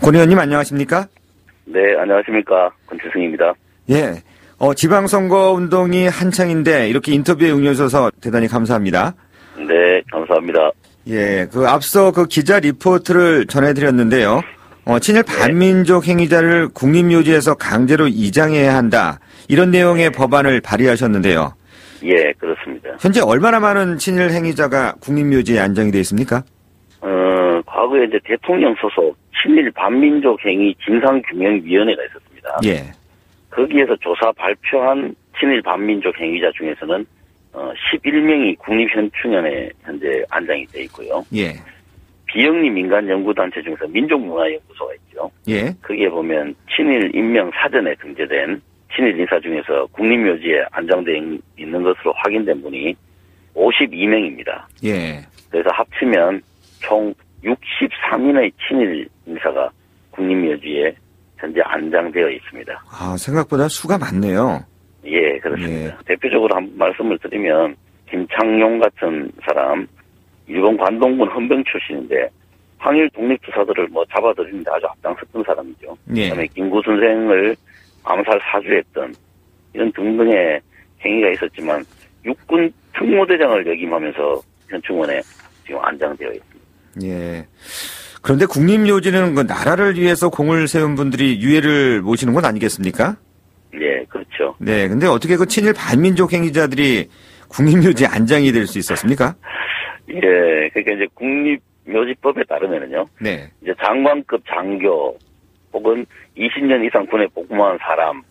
권 의원님 안녕하십니까? 네, 안녕하십니까. 권지승입니다. 예. 지방선거 운동이 한창인데 이렇게 인터뷰에 응해주셔서 대단히 감사합니다. 네, 감사합니다. 예. 앞서 기자 리포트를 전해드렸는데요. 친일 반민족 행위자를 국립묘지에서 강제로 이장해야 한다. 이런 내용의 법안을 발의하셨는데요. 예, 그렇습니다. 현재 얼마나 많은 친일 행위자가 국립묘지에 안장이 되어 있습니까? 과거에 이제 대통령 소속 친일 반민족 행위 진상규명위원회가 있었습니다. 예. 거기에서 조사 발표한 친일 반민족 행위자 중에서는 11명이 국립현충원에 현재 안장이 되어 있고요. 예. 비영리 민간연구단체 중에서 민족문화연구소가 있죠. 예. 거기에 보면 친일 인명 사전에 등재된 친일 인사 중에서 국립묘지에 안장되어 있는 것으로 확인된 분이 52명입니다. 예. 그래서 합치면 총 63인의 친일 인사가 국립묘지에 현재 안장되어 있습니다. 생각보다 수가 많네요. 예, 그렇습니다. 예. 대표적으로 한 말씀을 드리면 김창룡 같은 사람, 일본 관동군 헌병 출신인데 항일 독립투사들을 잡아들이는데 아주 앞장섰던 사람이죠. 예. 그다음에 김구 선생을 암살 사주했던 이런 등등의 행위가 있었지만 육군 특무대장을 역임하면서 현충원에 지금 안장되어 있습니다. 예. 그런데 국립묘지는 나라를 위해서 공을 세운 분들이 유해를 모시는 건 아니겠습니까? 예, 그렇죠. 네. 근데 어떻게 친일 반민족 행위자들이 국립묘지에 안장이 될 수 있었습니까? 예, 그러니까 이제 국립묘지법에 따르면은요. 네. 이제 장관급 장교 혹은 20년 이상 군에 복무한 사람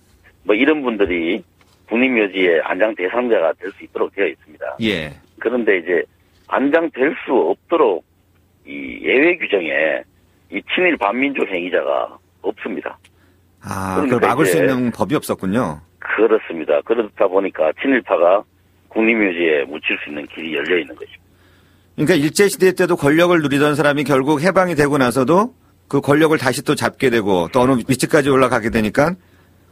이런 분들이 국립묘지에 안장 대상자가 될 수 있도록 되어 있습니다. 예. 그런데 이제 안장될 수 없도록 이 예외 규정에 이 친일 반민족 행위자가 없습니다. 그걸 막을 수 있는 법이 없었군요. 그렇습니다. 그렇다 보니까 친일파가 국립묘지에 묻힐 수 있는 길이 열려 있는 것입니다. 그러니까 일제시대 때도 권력을 누리던 사람이 결국 해방이 되고 나서도 그 권력을 다시 또 잡게 되고 또 어느 위치까지 올라가게 되니까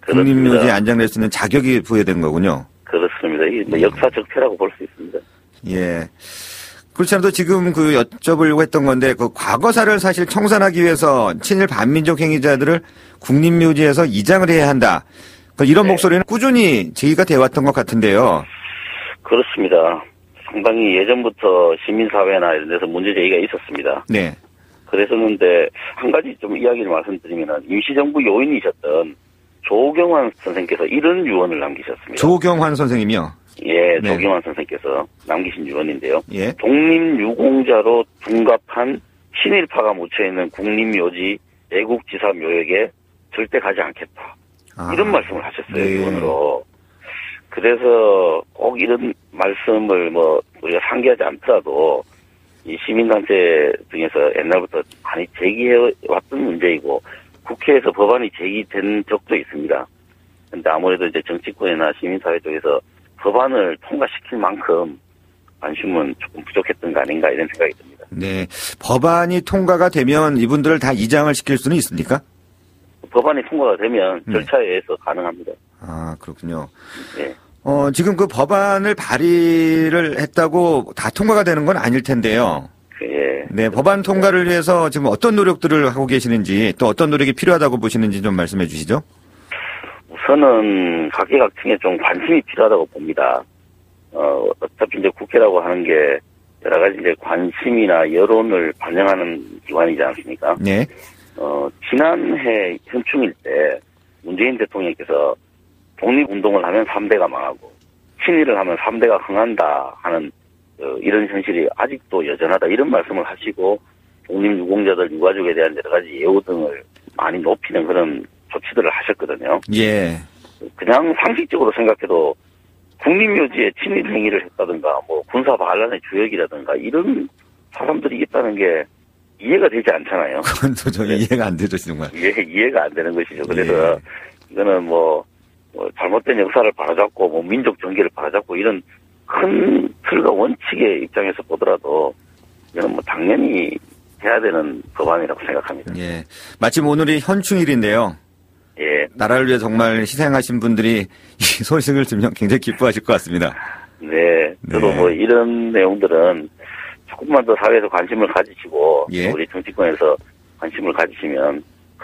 국립묘지에 안장될 수 있는 자격이 부여된 거군요. 그렇습니다. 이게 역사적 폐라고 볼 수 있습니다. 예. 그렇지 않아도 지금 여쭤보려고 했던 건데 과거사를 사실 청산하기 위해서 친일 반민족 행위자들을 국립묘지에서 이장을 해야 한다. 이런 목소리는 꾸준히 제기가 되어왔던 것 같은데요. 그렇습니다. 상당히 예전부터 시민사회나 이런 데서 문제 제기가 있었습니다. 네. 그랬었는데 한 가지 좀 이야기를 말씀드리면 임시정부 요인이셨던 조경환 선생께서 이런 유언을 남기셨습니다. 조경환 선생님이요? 예, 네. 조경환 선생께서 남기신 유언인데요. 예. 독립유공자로 둔갑한 친일파가 묻혀있는 국립묘지 애국지사 묘역에 절대 가지 않겠다. 이런 말씀을 하셨어요. 네. 유언으로. 그래서 꼭 이런 말씀을 우리가 상기하지 않더라도 이 시민단체 등에서 옛날부터 많이 제기해왔던 문제이고 국회에서 법안이 제기된 적도 있습니다. 근데 아무래도 이제 정치권이나 시민사회 쪽에서 법안을 통과시킬 만큼 관심은 조금 부족했던 거 아닌가 이런 생각이 듭니다. 네. 법안이 통과가 되면 이분들을 다 이장을 시킬 수는 있습니까? 법안이 통과가 되면 절차에 의해서 가능합니다. 그렇군요. 네. 지금 법안을 발의를 했다고 다 통과가 되는 건 아닐 텐데요. 예. 네, 법안 통과를 위해서 지금 어떤 노력들을 하고 계시는지 또 어떤 노력이 필요하다고 보시는지 좀 말씀해 주시죠. 우선은 각계각층에 좀 관심이 필요하다고 봅니다. 어차피 이제 국회라고 하는 게 여러 가지 이제 관심이나 여론을 반영하는 기관이지 않습니까? 네. 지난해 현충일 때 문재인 대통령께서 독립운동을 하면 3대가 망하고 친일을 하면 3대가 흥한다 하는 이런 현실이 아직도 여전하다 이런 말씀을 하시고 독립유공자들 유가족에 대한 여러 가지 예우 등을 많이 높이는 그런 조치들을 하셨거든요. 예. 그냥 상식적으로 생각해도 국립묘지에 친일 행위를 했다든가 군사 반란의 주역이라든가 이런 사람들이 있다는 게 이해가 되지 않잖아요. 그건 도저히 이해가 안 되죠, 정말. 이해가 안 되는 것이죠. 그래서 이거는 잘못된 역사를 바로잡고 민족 정계를 바로잡고 이런 큰 틀과 원칙의 입장에서 보더라도 이거는 당연히 해야 되는 법안이라고 생각합니다. 예. 마침 오늘이 현충일인데요. 예. 나라를 위해 정말 희생하신 분들이 이 소식을 들으면 굉장히 기뻐하실 것 같습니다. 네. 저도 이런 내용들은 조금만 더 사회에서 관심을 가지시고 예. 우리 정치권에서 관심을 가지시면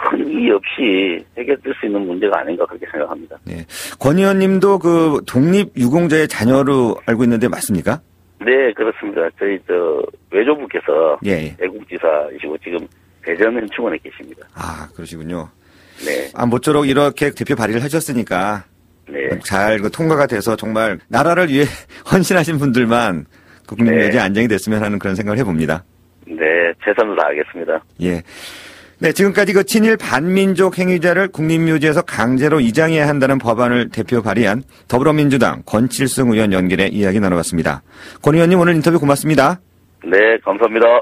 큰 이의 없이 해결될 수 있는 문제가 아닌가 그렇게 생각합니다. 네. 권 의원님도 그 독립유공자의 자녀로 알고 있는데 맞습니까? 네, 그렇습니다. 저희 외조부께서 예. 애국지사이시고 지금 대전 현충원에 계십니다. 아, 그러시군요. 네. 모쪼록 이렇게 대표 발의를 하셨으니까 네. 잘 통과가 돼서 정말 나라를 위해 헌신하신 분들만 국민묘지에 안정이 됐으면 하는 그런 생각을 해봅니다. 네, 최선을 다하겠습니다. 예. 네, 지금까지 그 친일 반민족 행위자를 국립묘지에서 강제로 이장해야 한다는 법안을 대표 발의한 더불어민주당 권칠승 의원 연결해 이야기 나눠봤습니다. 권 의원님 오늘 인터뷰 고맙습니다. 네, 감사합니다.